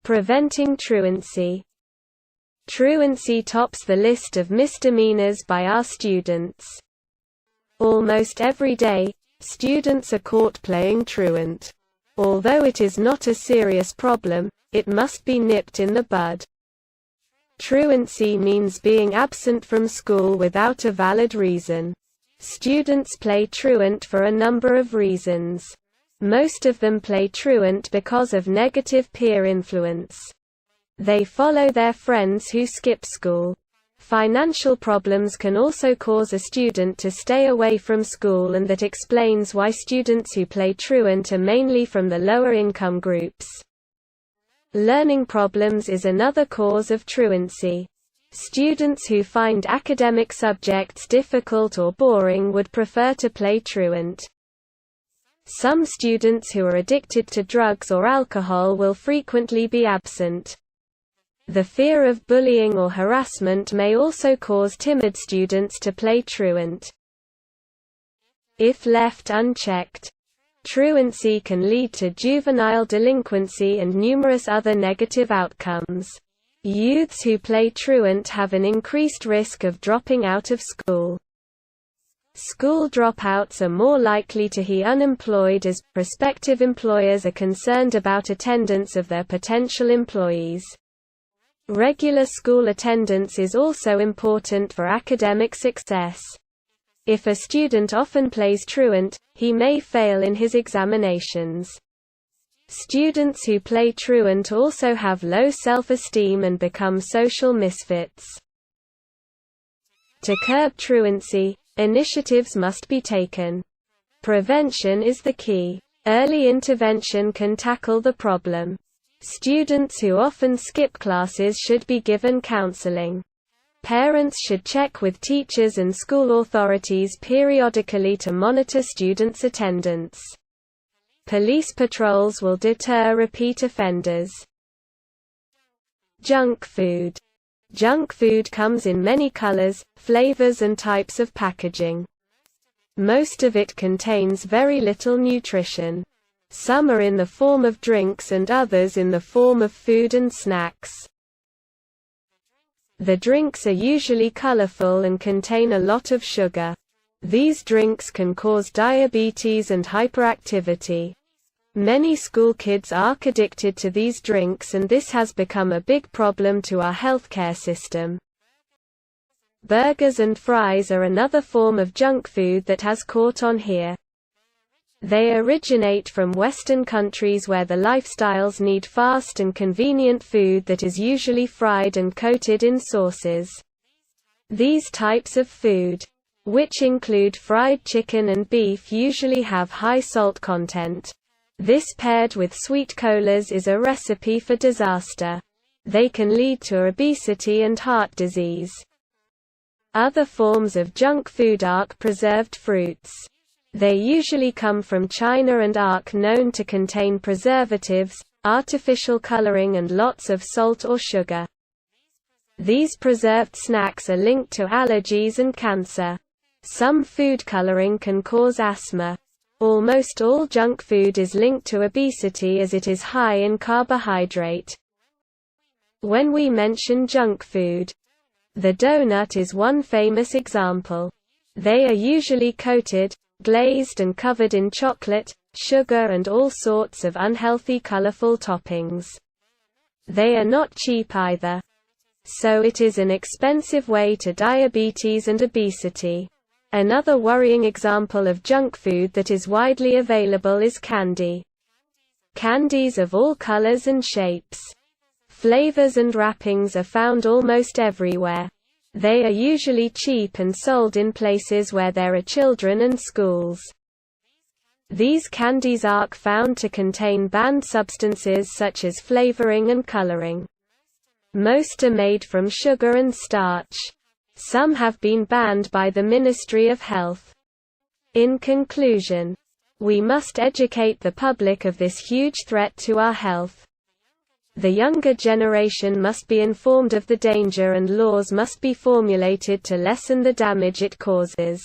Preventing truancy. Truancy tops the list of misdemeanors by our students. Almost every day, students are caught playing truant. Although it is not a serious problem, it must be nipped in the bud. Truancy means being absent from school without a valid reason. Students play truant for a number of reasons. Most of them play truant because of negative peer influence. They follow their friends who skip school. Financial problems can also cause a student to stay away from school, and that explains why students who play truant are mainly from the lower income groups. Learning problems is another cause of truancy. Students who find academic subjects difficult or boring would prefer to play truant. Some students who are addicted to drugs or alcohol will frequently be absent. The fear of bullying or harassment may also cause timid students to play truant. If left unchecked, truancy can lead to juvenile delinquency and numerous other negative outcomes. Youths who play truant have an increased risk of dropping out of school. School dropouts are more likely to be unemployed as prospective employers are concerned about attendance of their potential employees. Regular school attendance is also important for academic success. If a student often plays truant, he may fail in his examinations. Students who play truant also have low self-esteem and become social misfits. To curb truancy, initiatives must be taken. Prevention is the key. Early intervention can tackle the problem. Students who often skip classes should be given counseling. Parents should check with teachers and school authorities periodically to monitor students' attendance. Police patrols will deter repeat offenders. Junk food. Junk food comes in many colors, flavors and types of packaging. Most of it contains very little nutrition. Some are in the form of drinks and others in the form of food and snacks. The drinks are usually colorful and contain a lot of sugar. These drinks can cause diabetes and hyperactivity. Many school kids are addicted to these drinks, and this has become a big problem to our healthcare system. Burgers and fries are another form of junk food that has caught on here. They originate from Western countries where the lifestyles need fast and convenient food that is usually fried and coated in sauces. These types of food, which include fried chicken and beef, usually have high salt content. This paired with sweet colas is a recipe for disaster. They can lead to obesity and heart disease. Other forms of junk food are preserved fruits. They usually come from China and are known to contain preservatives, artificial coloring and lots of salt or sugar. These preserved snacks are linked to allergies and cancer. Some food coloring can cause asthma. Almost all junk food is linked to obesity as it is high in carbohydrate. When we mention junk food, the donut is one famous example. They are usually coated, glazed and covered in chocolate, sugar and all sorts of unhealthy colorful toppings. They are not cheap either. So it is an expensive way to diabetes and obesity. Another worrying example of junk food that is widely available is candy. Candies of all colors and shapes. Flavors and wrappings are found almost everywhere. They are usually cheap and sold in places where there are children and schools. These candies are found to contain banned substances such as flavoring and coloring. Most are made from sugar and starch. Some have been banned by the Ministry of Health. In conclusion, we must educate the public of this huge threat to our health. The younger generation must be informed of the danger, and laws must be formulated to lessen the damage it causes.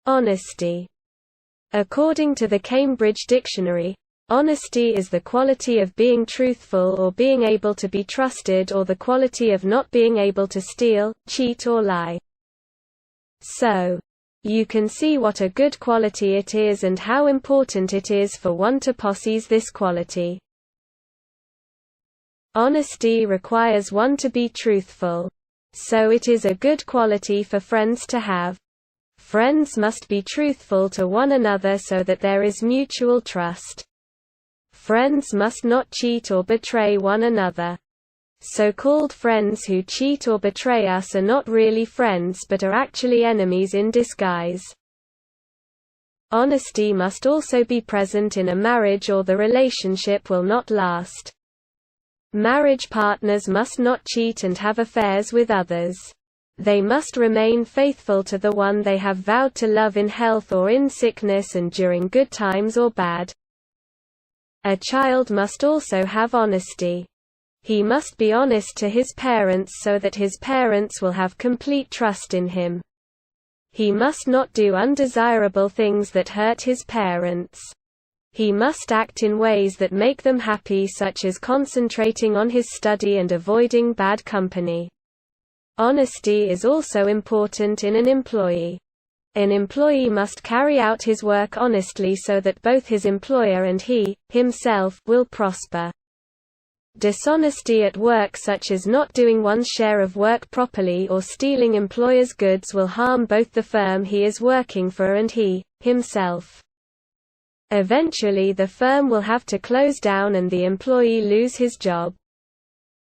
Honesty. According to the Cambridge Dictionary, Honesty is the quality of being truthful or being able to be trusted, or the quality of not being able to steal, cheat or lie. So, you can see what a good quality it is and how important it is for one to possess this quality. Honesty requires one to be truthful. So it is a good quality for friends to have. Friends must be truthful to one another so that there is mutual trust. Friends must not cheat or betray one another. So-called friends who cheat or betray us are not really friends but are actually enemies in disguise. Honesty must also be present in a marriage or the relationship will not last. Marriage partners must not cheat and have affairs with others. They must remain faithful to the one they have vowed to love in health or in sickness and during good times or bad. A child must also have honesty. He must be honest to his parents so that his parents will have complete trust in him. He must not do undesirable things that hurt his parents. He must act in ways that make them happy, such as concentrating on his study and avoiding bad company. Honesty is also important in an employee. An employee must carry out his work honestly so that both his employer and he, himself, will prosper. Dishonesty at work, such as not doing one's share of work properly or stealing employer's goods, will harm both the firm he is working for and he, himself. Eventually the firm will have to close down and the employee lose his job.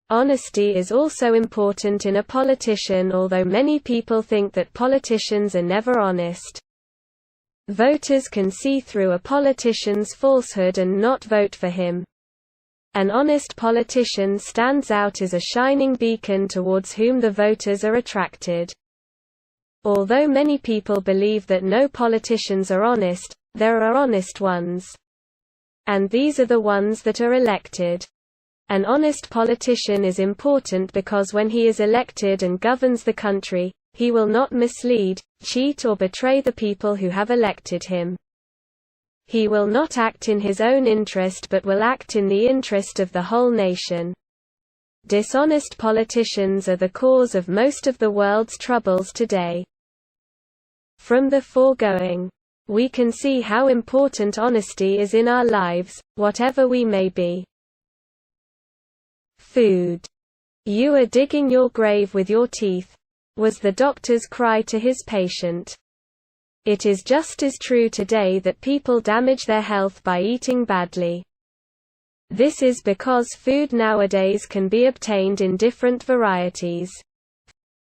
Honesty is also important in a politician, although many people think that politicians are never honest. Voters can see through a politician's falsehood and not vote for him. An honest politician stands out as a shining beacon towards whom the voters are attracted. Although many people believe that no politicians are honest, there are honest ones. And these are the ones that are elected. An honest politician is important because when he is elected and governs the country, he will not mislead, cheat or betray the people who have elected him. He will not act in his own interest but will act in the interest of the whole nation. Dishonest politicians are the cause of most of the world's troubles today. From the foregoing, we can see how important honesty is in our lives, whatever we may be. Food. "You are digging your grave with your teeth," was the doctor's cry to his patient. It is just as true today that people damage their health by eating badly. This is because food nowadays can be obtained in different varieties.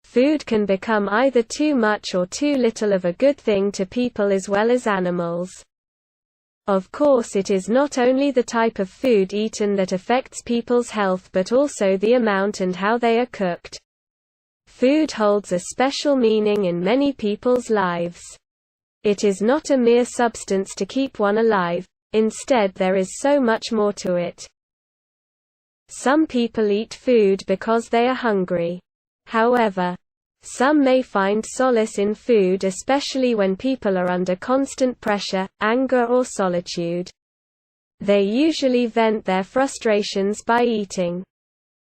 Food can become either too much or too little of a good thing to people as well as animals. Of course, it is not only the type of food eaten that affects people's health but also the amount and how they are cooked. Food holds a special meaning in many people's lives. It is not a mere substance to keep one alive, instead there is so much more to it. Some people eat food because they are hungry. However, some may find solace in food, especially when people are under constant pressure, anger or solitude. They usually vent their frustrations by eating.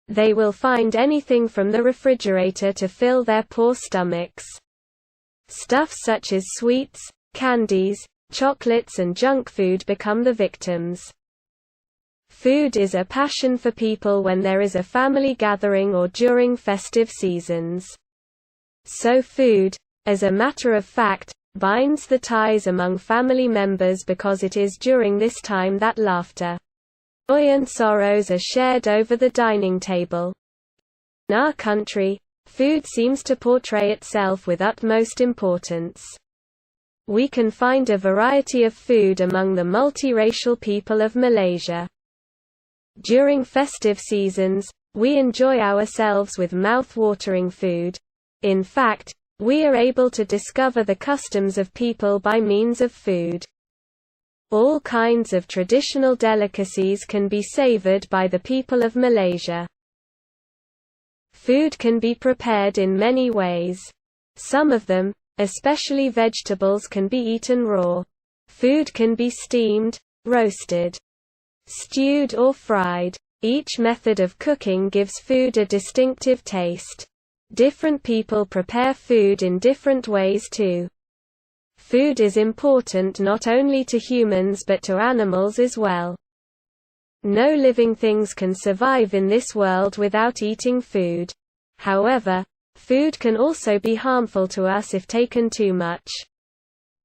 They will find anything from the refrigerator to fill their poor stomachs. Stuff such as sweets, candies, chocolates and junk food become the victims. Food is a passion for people when there is a family gathering or during festive seasons. So food, as a matter of fact, binds the ties among family members because it is during this time that laughter, joy and sorrows are shared over the dining table. In our country, food seems to portray itself with utmost importance. We can find a variety of food among the multiracial people of Malaysia. During festive seasons, we enjoy ourselves with mouth-watering food. In fact, we are able to discover the customs of people by means of food. All kinds of traditional delicacies can be savored by the people of Malaysia. Food can be prepared in many ways. Some of them, especially vegetables, can be eaten raw. Food can be steamed, roasted, stewed or fried. Each method of cooking gives food a distinctive taste. Different people prepare food in different ways too. Food is important not only to humans but to animals as well. No living things can survive in this world without eating food. However, food can also be harmful to us if taken too much.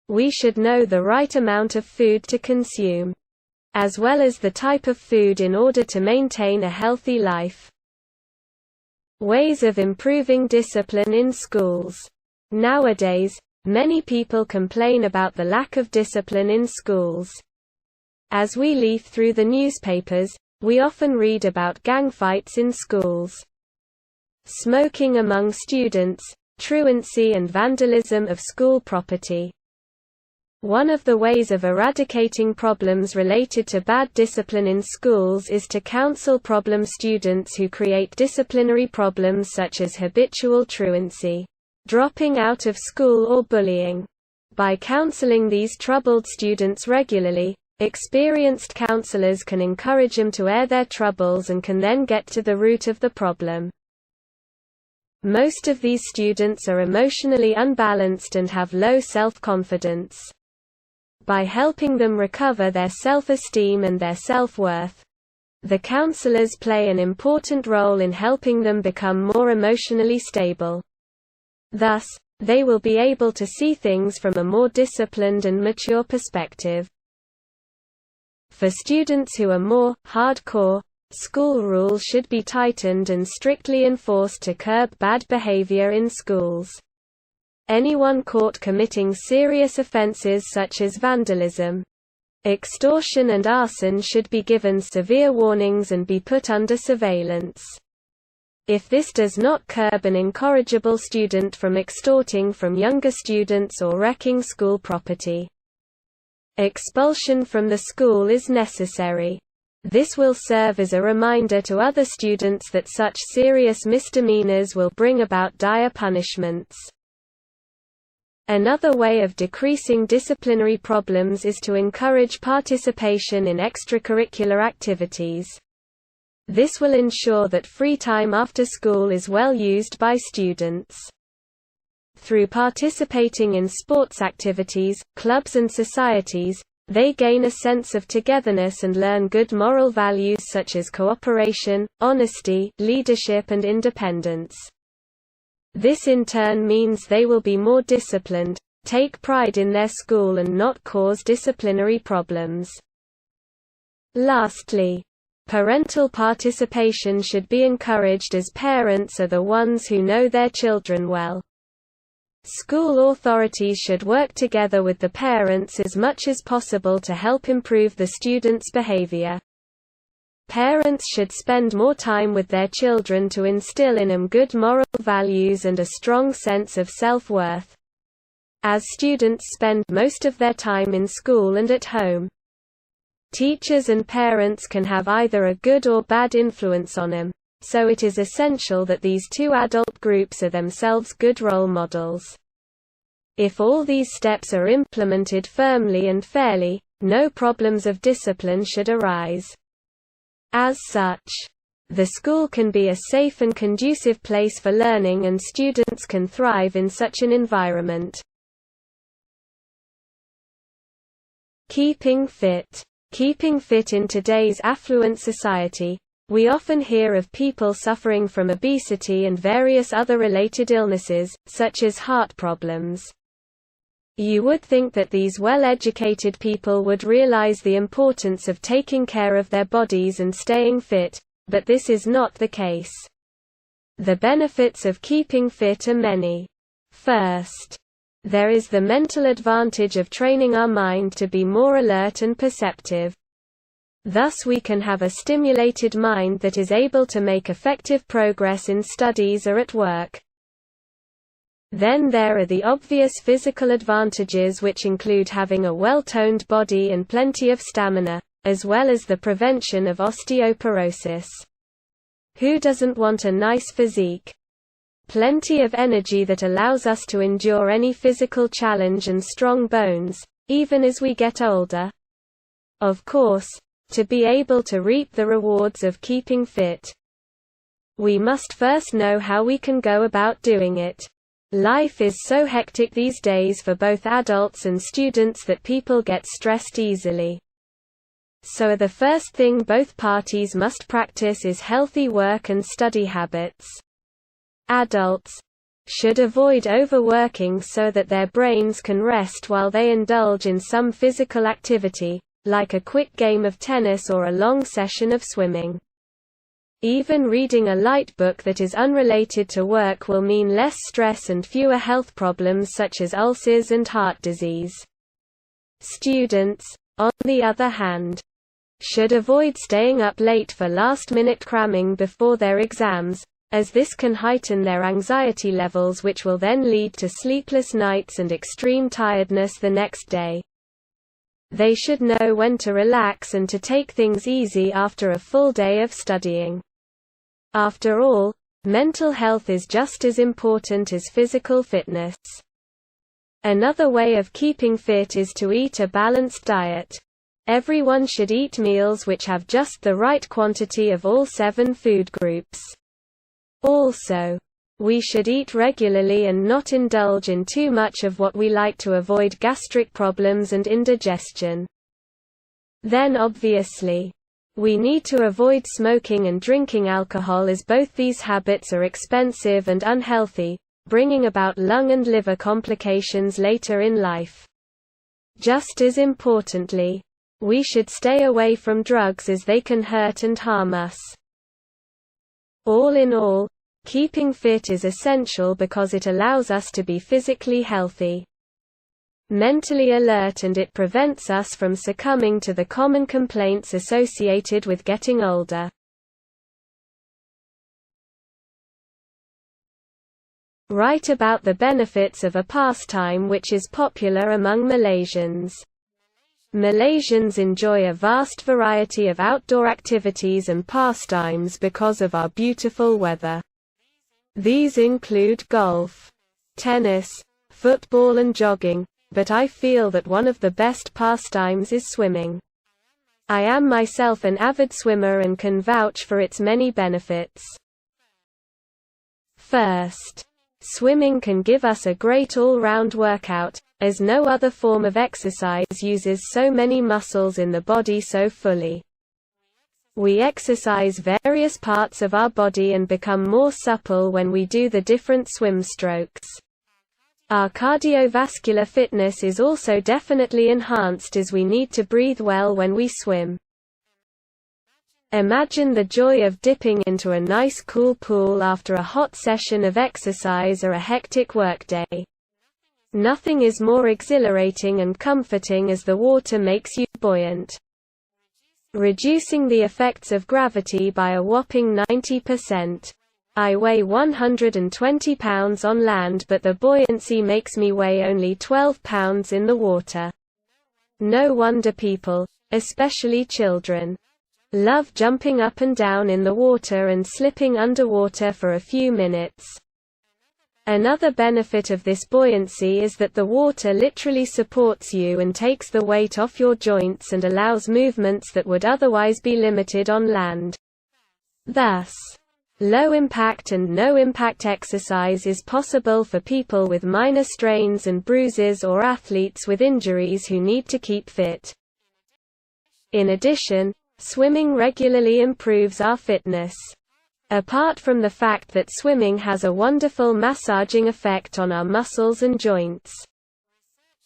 We should know the right amount of food to consume, as well as the type of food in order to maintain a healthy life. Ways of improving discipline in schools. Nowadays, many people complain about the lack of discipline in schools. As we leaf through the newspapers, we often read about gang fights in schools, smoking among students, truancy and vandalism of school property. One of the ways of eradicating problems related to bad discipline in schools is to counsel problem students who create disciplinary problems such as habitual truancy, dropping out of school or bullying. By counseling these troubled students regularly, experienced counselors can encourage them to air their troubles and can then get to the root of the problem. Most of these students are emotionally unbalanced and have low self-confidence. By helping them recover their self-esteem and their self-worth, the counselors play an important role in helping them become more emotionally stable. Thus, they will be able to see things from a more disciplined and mature perspective. For students who are more hardcore, school rules should be tightened and strictly enforced to curb bad behavior in schools. Anyone caught committing serious offenses such as vandalism, extortion and arson should be given severe warnings and be put under surveillance. If this does not curb an incorrigible student from extorting from younger students or wrecking school property, expulsion from the school is necessary. This will serve as a reminder to other students that such serious misdemeanors will bring about dire punishments. Another way of decreasing disciplinary problems is to encourage participation in extracurricular activities. This will ensure that free time after school is well used by students. Through participating in sports activities, clubs and societies, they gain a sense of togetherness and learn good moral values such as cooperation, honesty, leadership and independence. This in turn means they will be more disciplined, take pride in their school and not cause disciplinary problems. Lastly, parental participation should be encouraged as parents are the ones who know their children well. School authorities should work together with the parents as much as possible to help improve the students' behavior. Parents should spend more time with their children to instill in them good moral values and a strong sense of self-worth, as students spend most of their time in school and at home. Teachers and parents can have either a good or bad influence on them, so it is essential that these two adult groups are themselves good role models. If all these steps are implemented firmly and fairly, no problems of discipline should arise. As such, the school can be a safe and conducive place for learning and students can thrive in such an environment. Keeping fit. Keeping fit in today's affluent society, we often hear of people suffering from obesity and various other related illnesses, such as heart problems. You would think that these well-educated people would realize the importance of taking care of their bodies and staying fit, but this is not the case. The benefits of keeping fit are many. First, there is the mental advantage of training our mind to be more alert and perceptive. Thus we can have a stimulated mind that is able to make effective progress in studies or at work. Then there are the obvious physical advantages, which include having a well-toned body and plenty of stamina, as well as the prevention of osteoporosis. Who doesn't want a nice physique? Plenty of energy that allows us to endure any physical challenge and strong bones, even as we get older. Of course, to be able to reap the rewards of keeping fit. We must first know how we can go about doing it. Life is so hectic these days for both adults and students that people get stressed easily. So the first thing both parties must practice is healthy work and study habits. Adults should avoid overworking so that their brains can rest while they indulge in some physical activity, like a quick game of tennis or a long session of swimming. Even reading a light book that is unrelated to work will mean less stress and fewer health problems such as ulcers and heart disease. Students, on the other hand, should avoid staying up late for last-minute cramming before their exams, as this can heighten their anxiety levels, which will then lead to sleepless nights and extreme tiredness the next day. They should know when to relax and to take things easy after a full day of studying. After all, mental health is just as important as physical fitness. Another way of keeping fit is to eat a balanced diet. Everyone should eat meals which have just the right quantity of all 7 food groups. Also, we should eat regularly and not indulge in too much of what we like to avoid gastric problems and indigestion. Then obviously, we need to avoid smoking and drinking alcohol, as both these habits are expensive and unhealthy, bringing about lung and liver complications later in life. Just as importantly, we should stay away from drugs as they can hurt and harm us. All in all, keeping fit is essential because it allows us to be physically healthy, mentally alert, and it prevents us from succumbing to the common complaints associated with getting older. Write about the benefits of a pastime which is popular among Malaysians. Malaysians enjoy a vast variety of outdoor activities and pastimes because of our beautiful weather. These include golf, tennis, football and jogging, but I feel that one of the best pastimes is swimming. I am myself an avid swimmer and can vouch for its many benefits. First, swimming can give us a great all-round workout, as no other form of exercise uses so many muscles in the body so fully. We exercise various parts of our body and become more supple when we do the different swim strokes. Our cardiovascular fitness is also definitely enhanced as we need to breathe well when we swim. Imagine the joy of dipping into a nice cool pool after a hot session of exercise or a hectic workday. Nothing is more exhilarating and comforting as the water makes you buoyant, reducing the effects of gravity by a whopping 90%. I weigh 120 pounds on land, but the buoyancy makes me weigh only 12 pounds in the water. No wonder people, especially children, love jumping up and down in the water and slipping underwater for a few minutes. Another benefit of this buoyancy is that the water literally supports you and takes the weight off your joints and allows movements that would otherwise be limited on land. Thus, low-impact and no-impact exercise is possible for people with minor strains and bruises or athletes with injuries who need to keep fit. In addition, swimming regularly improves our fitness. Apart from the fact that swimming has a wonderful massaging effect on our muscles and joints,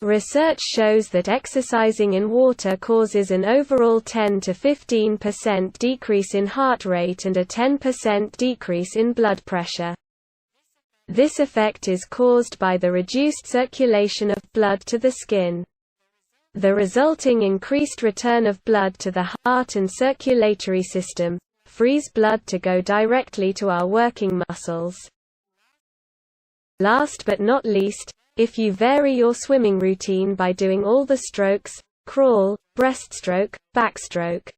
research shows that exercising in water causes an overall 10 to 15% decrease in heart rate and a 10% decrease in blood pressure. This effect is caused by the reduced circulation of blood to the skin. The resulting increased return of blood to the heart and circulatory system frees blood to go directly to our working muscles. Last but not least, if you vary your swimming routine by doing all the strokes, crawl, breaststroke, backstroke,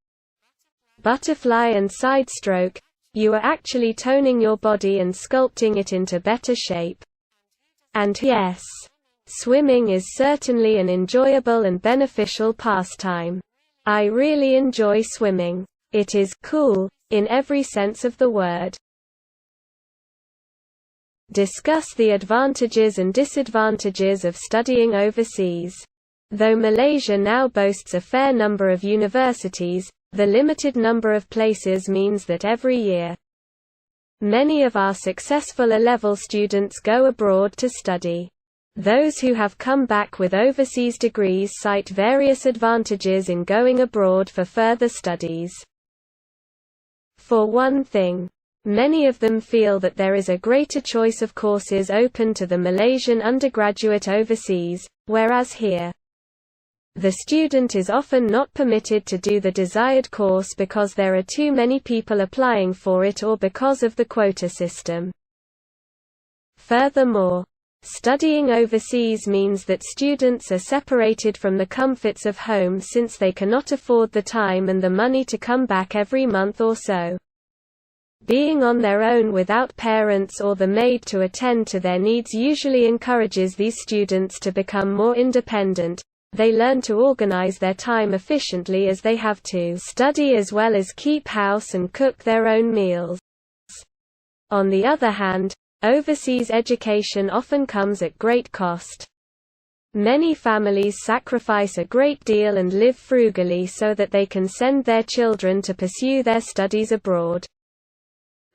butterfly and side stroke, you are actually toning your body and sculpting it into better shape. And yes, swimming is certainly an enjoyable and beneficial pastime. I really enjoy swimming. It is cool, in every sense of the word. Discuss the advantages and disadvantages of studying overseas. Though Malaysia now boasts a fair number of universities, the limited number of places means that every year, many of our successful A-level students go abroad to study. Those who have come back with overseas degrees cite various advantages in going abroad for further studies. For one thing, many of them feel that there is a greater choice of courses open to the Malaysian undergraduate overseas, whereas here, the student is often not permitted to do the desired course because there are too many people applying for it or because of the quota system. Furthermore, studying overseas means that students are separated from the comforts of home since they cannot afford the time and the money to come back every month or so. Being on their own without parents or the maid to attend to their needs usually encourages these students to become more independent. They learn to organize their time efficiently as they have to study as well as keep house and cook their own meals. On the other hand, overseas education often comes at great cost. Many families sacrifice a great deal and live frugally so that they can send their children to pursue their studies abroad.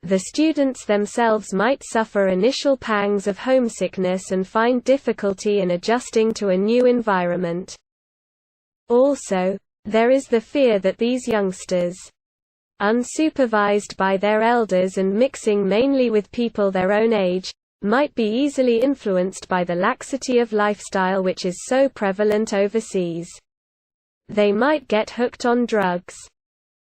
The students themselves might suffer initial pangs of homesickness and find difficulty in adjusting to a new environment. Also, there is the fear that these youngsters, unsupervised by their elders and mixing mainly with people their own age, might be easily influenced by the laxity of lifestyle which is so prevalent overseas. They might get hooked on drugs,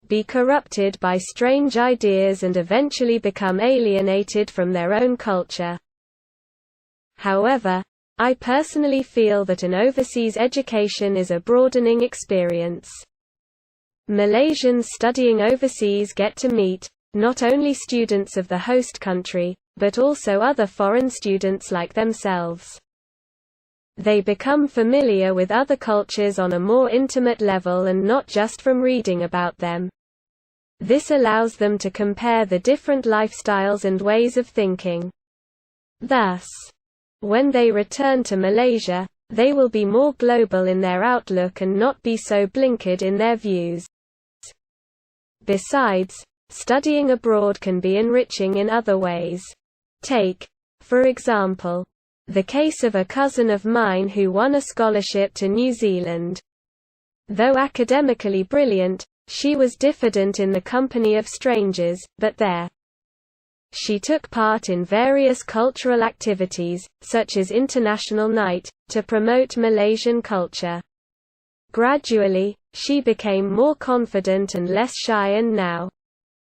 be corrupted by strange ideas and eventually become alienated from their own culture. However, I personally feel that an overseas education is a broadening experience. Malaysians studying overseas get to meet, not only students of the host country, but also other foreign students like themselves. They become familiar with other cultures on a more intimate level and not just from reading about them. This allows them to compare the different lifestyles and ways of thinking. Thus, when they return to Malaysia, they will be more global in their outlook and not be so blinkered in their views. Besides, studying abroad can be enriching in other ways. Take, for example, the case of a cousin of mine who won a scholarship to New Zealand. Though academically brilliant, she was diffident in the company of strangers, but there, she took part in various cultural activities, such as International Night, to promote Malaysian culture. Gradually, she became more confident and less shy, and now,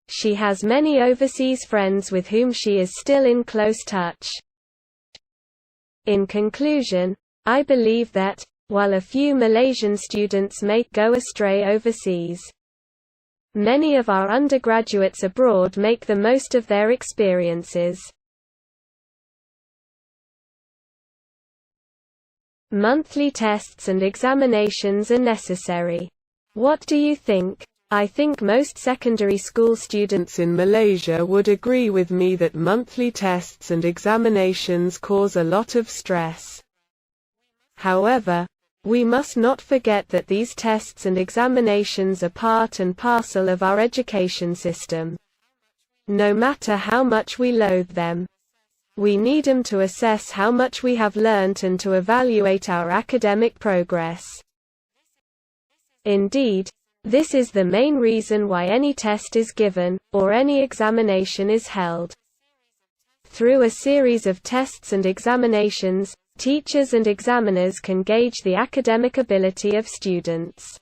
she has many overseas friends with whom she is still in close touch. In conclusion, I believe that, while a few Malaysian students may go astray overseas, many of our undergraduates abroad make the most of their experiences. Monthly tests and examinations are necessary. What do you think? I think most secondary school students in Malaysia would agree with me that monthly tests and examinations cause a lot of stress. However, we must not forget that these tests and examinations are part and parcel of our education system. No matter how much we loathe them, we need them to assess how much we have learnt and to evaluate our academic progress. Indeed, this is the main reason why any test is given, or any examination is held. Through a series of tests and examinations, teachers and examiners can gauge the academic ability of students.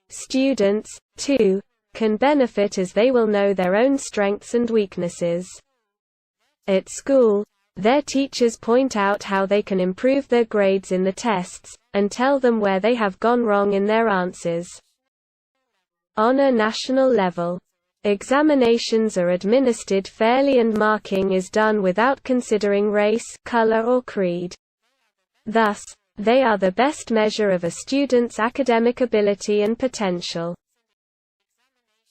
Students, too, can benefit as they will know their own strengths and weaknesses. At school, their teachers point out how they can improve their grades in the tests, and tell them where they have gone wrong in their answers. On a national level, examinations are administered fairly and marking is done without considering race, color or creed. Thus, They are the best measure of a student's academic ability and potential.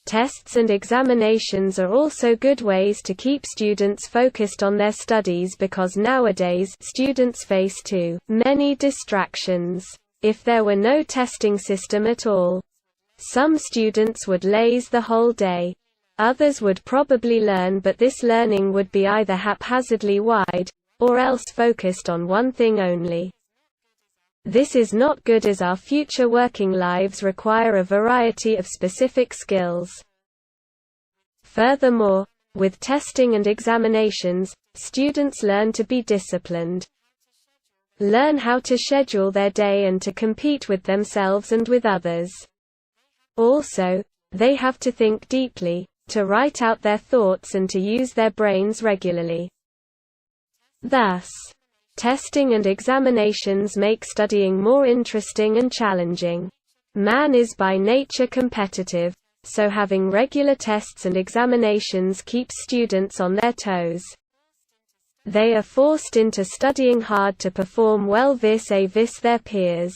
Tests and examinations are also good ways to keep students focused on their studies because nowadays students face too many distractions. If there were no testing system at all, some students would laze the whole day. Others would probably learn, but this learning would be either haphazardly wide, or else focused on one thing only. This is not good as our future working lives require a variety of specific skills. Furthermore, with testing and examinations, students learn to be disciplined. Learn how to schedule their day and to compete with themselves and with others. Also, they have to think deeply, to write out their thoughts and to use their brains regularly. Thus, testing and examinations make studying more interesting and challenging. Man is by nature competitive, so having regular tests and examinations keeps students on their toes. They are forced into studying hard to perform well vis-a-vis their peers.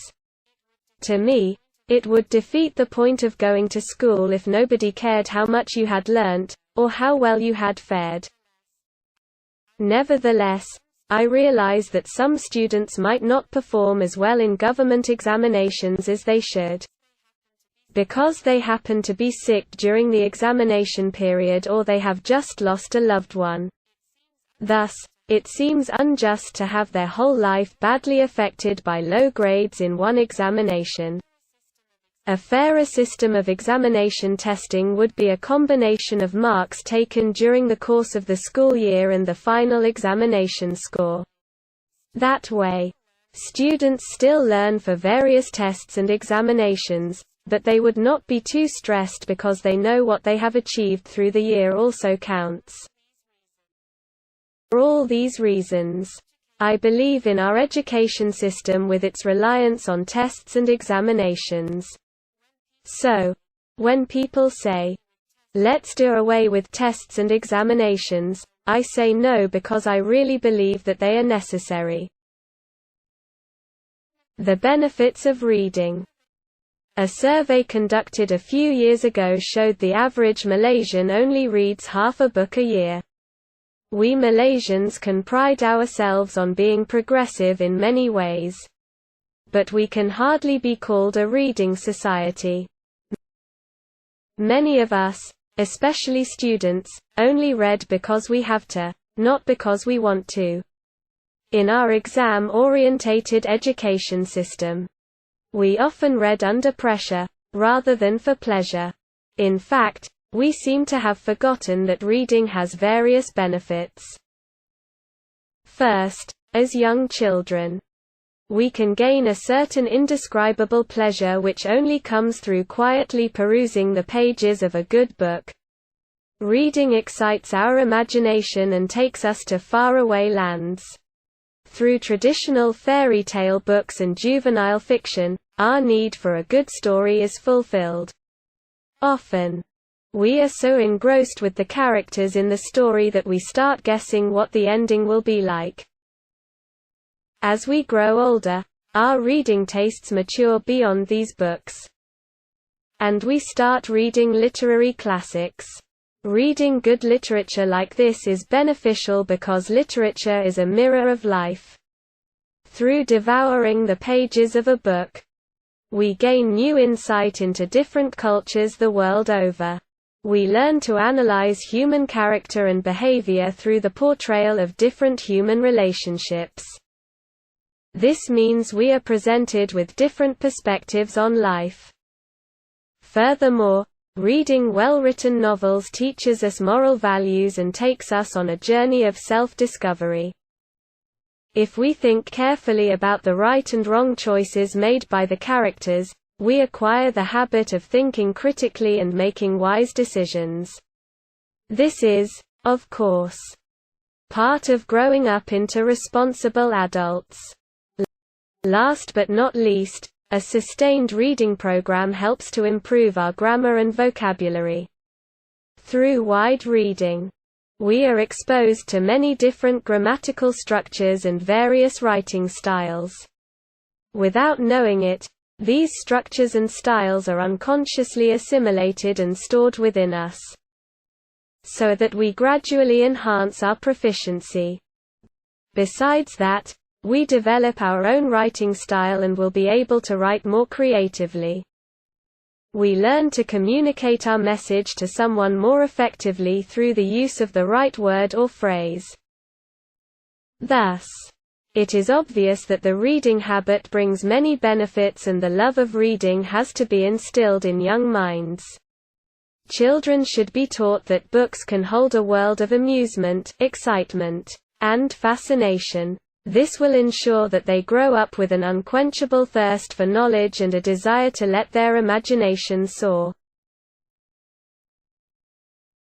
To me, it would defeat the point of going to school if nobody cared how much you had learnt, or how well you had fared. Nevertheless, I realize that some students might not perform as well in government examinations as they should. Because they happen to be sick during the examination period or they have just lost a loved one. Thus, it seems unjust to have their whole life badly affected by low grades in one examination. A fairer system of examination testing would be a combination of marks taken during the course of the school year and the final examination score. That way, students still learn for various tests and examinations, but they would not be too stressed because they know what they have achieved through the year also counts. For all these reasons, I believe in our education system with its reliance on tests and examinations. So, when people say, "Let's do away with tests and examinations," I say no because I really believe that they are necessary. The benefits of reading. A survey conducted a few years ago showed the average Malaysian only reads half a book a year. We Malaysians can pride ourselves on being progressive in many ways. But we can hardly be called a reading society. Many of us, especially students, only read because we have to, not because we want to. In our exam-orientated education system, we often read under pressure, rather than for pleasure. In fact, we seem to have forgotten that reading has various benefits. First, as young children, we can gain a certain indescribable pleasure which only comes through quietly perusing the pages of a good book. Reading excites our imagination and takes us to faraway lands. Through traditional fairy tale books and juvenile fiction, our need for a good story is fulfilled. Often, we are so engrossed with the characters in the story that we start guessing what the ending will be like. As we grow older, our reading tastes mature beyond these books. And we start reading literary classics. Reading good literature like this is beneficial because literature is a mirror of life. Through devouring the pages of a book, we gain new insight into different cultures the world over. We learn to analyze human character and behavior through the portrayal of different human relationships. This means we are presented with different perspectives on life. Furthermore, reading well-written novels teaches us moral values and takes us on a journey of self-discovery. If we think carefully about the right and wrong choices made by the characters, we acquire the habit of thinking critically and making wise decisions. This is, of course, part of growing up into responsible adults. Last but not least, a sustained reading program helps to improve our grammar and vocabulary. Through wide reading, we are exposed to many different grammatical structures and various writing styles. Without knowing it, these structures and styles are unconsciously assimilated and stored within us, so that we gradually enhance our proficiency. Besides that, we develop our own writing style and will be able to write more creatively. We learn to communicate our message to someone more effectively through the use of the right word or phrase. Thus, it is obvious that the reading habit brings many benefits, and the love of reading has to be instilled in young minds. Children should be taught that books can hold a world of amusement, excitement, and fascination. This will ensure that they grow up with an unquenchable thirst for knowledge and a desire to let their imagination soar.